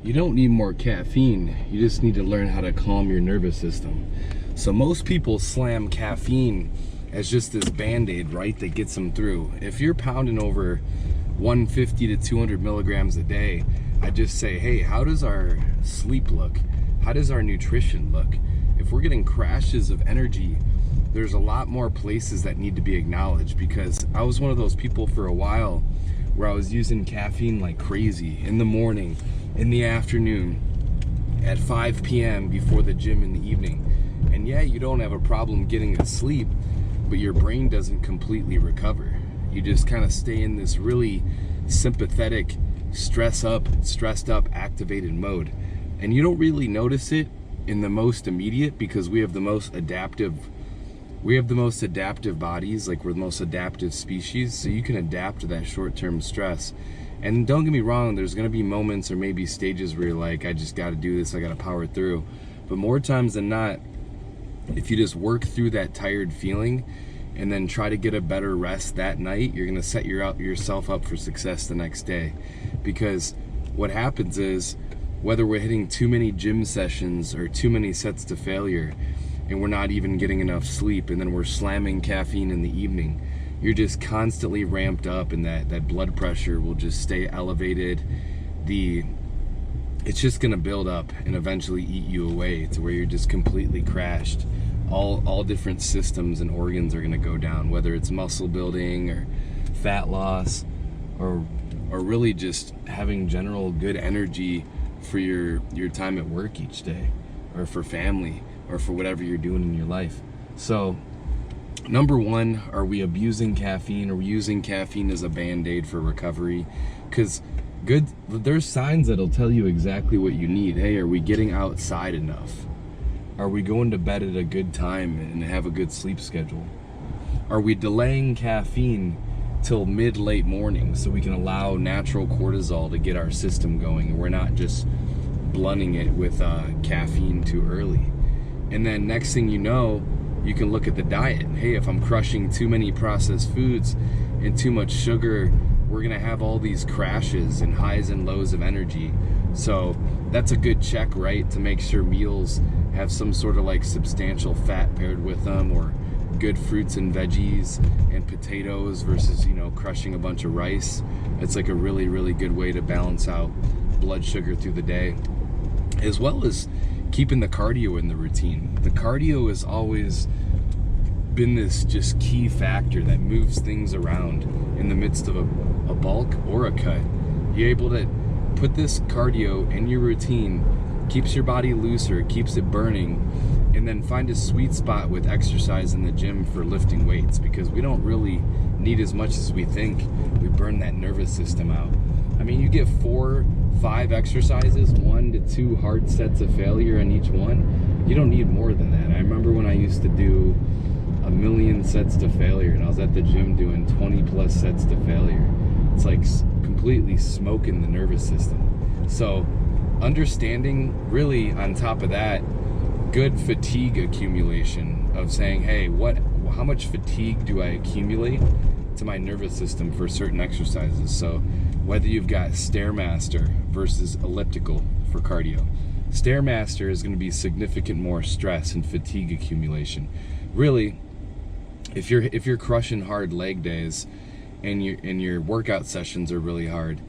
You don't need more caffeine, you just need to learn how to calm your nervous system. So most people slam caffeine as just this band-aid, right, that gets them through. If you're pounding over 150 to 200 milligrams a day, I just say, hey, how does our sleep look? How does our nutrition look? If we're getting crashes of energy, there's a lot more places that need to be acknowledged, because I was one of those people for a while where I was using caffeine like crazy in the morning, in the afternoon, at 5 p.m. before the gym in the evening. And yeah, you don't have a problem getting to sleep, but your brain doesn't completely recover. You just kind of stay in this really sympathetic, stressed up, activated mode. And you don't really notice it in the most immediate, because we have the most adaptive bodies, like we're the most adaptive species, so you can adapt to that short-term stress. And don't get me wrong, there's gonna be moments or maybe stages where you're like, I just gotta do this, I gotta power through. But more times than not, if you just work through that tired feeling and then try to get a better rest that night, you're gonna set yourself up for success the next day. Because what happens is, whether we're hitting too many gym sessions or too many sets to failure, and we're not even getting enough sleep, and then we're slamming caffeine in the evening, you're just constantly ramped up, and that blood pressure will just stay elevated. It's just gonna build up and eventually eat you away to where you're just completely crashed. All different systems and organs are gonna go down, whether it's muscle building or fat loss, or really just having general good energy for your time at work each day, or for family, or for whatever you're doing in your life. So number one, are we abusing caffeine? Are we using caffeine as a band-aid for recovery? Because there's signs that'll tell you exactly what you need. Hey, are we getting outside enough? Are we going to bed at a good time and have a good sleep schedule? Are we delaying caffeine till mid-late morning so we can allow natural cortisol to get our system going, and we're not just blunting it with caffeine too early? And then next thing you know, you can look at the diet. Hey, if I'm crushing too many processed foods and too much sugar, we're gonna have all these crashes and highs and lows of energy. So that's a good check, right? To make sure meals have some sort of like substantial fat paired with them, or good fruits and veggies and potatoes versus, crushing a bunch of rice. It's like a really, really good way to balance out blood sugar through the day, as well as keeping the cardio in the routine. The cardio has always been this just key factor that moves things around in the midst of a bulk or a cut. You're able to put this cardio in your routine, keeps your body looser, keeps it burning, and then find a sweet spot with exercise in the gym for lifting weights, because we don't really need as much as we think. We burn that nervous system out. I mean, you get 4-5 exercises, 1 to 2 hard sets of failure in each one. You don't need more than that. I remember when I used to do 1,000,000 sets to failure, and I was at the gym doing 20 plus sets to failure. It's like completely smoking the nervous system. So understanding, really on top of that, good fatigue accumulation of saying, hey, how much fatigue do I accumulate to my nervous system for certain exercises? So whether you've got Stairmaster versus elliptical for cardio, Stairmaster is going to be significant more stress and fatigue accumulation. Really, if you're crushing hard leg days and your workout sessions are really hard,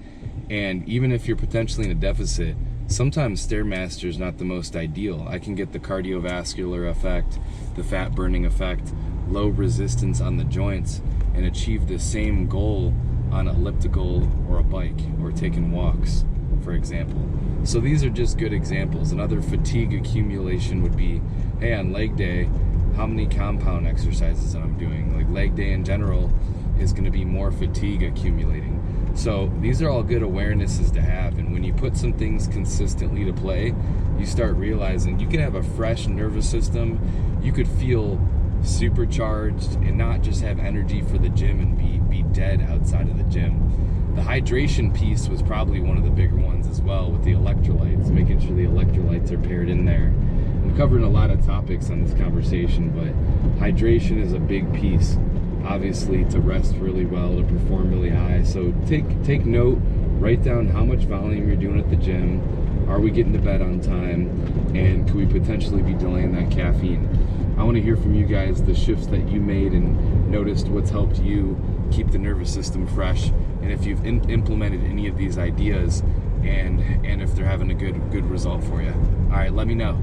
and even if you're potentially in a deficit, sometimes Stairmaster is not the most ideal. I can get the cardiovascular effect, the fat burning effect, low resistance on the joints, and achieve the same goal on elliptical or a bike or taking walks, for example. So these are just good examples. Another fatigue accumulation would be, hey, on leg day, how many compound exercises that I'm doing? Like leg day in general is going to be more fatigue accumulating. So these are all good awarenesses to have, and when you put some things consistently to play, you start realizing you can have a fresh nervous system, you could feel supercharged and not just have energy for the gym and be dead outside of the gym. The hydration piece was probably one of the bigger ones as well, with the electrolytes, making sure the electrolytes are paired in there. I'm covering a lot of topics on this conversation, but hydration is a big piece, obviously, to rest really well, to perform really high. So take note, write down how much volume you're doing at the gym, Are we getting to bed on time? And could we potentially be delaying that caffeine? I want to hear from you guys the shifts that you made and noticed what's helped you keep the nervous system fresh, and if you've implemented any of these ideas, and if they're having a good result for you. All right, let me know.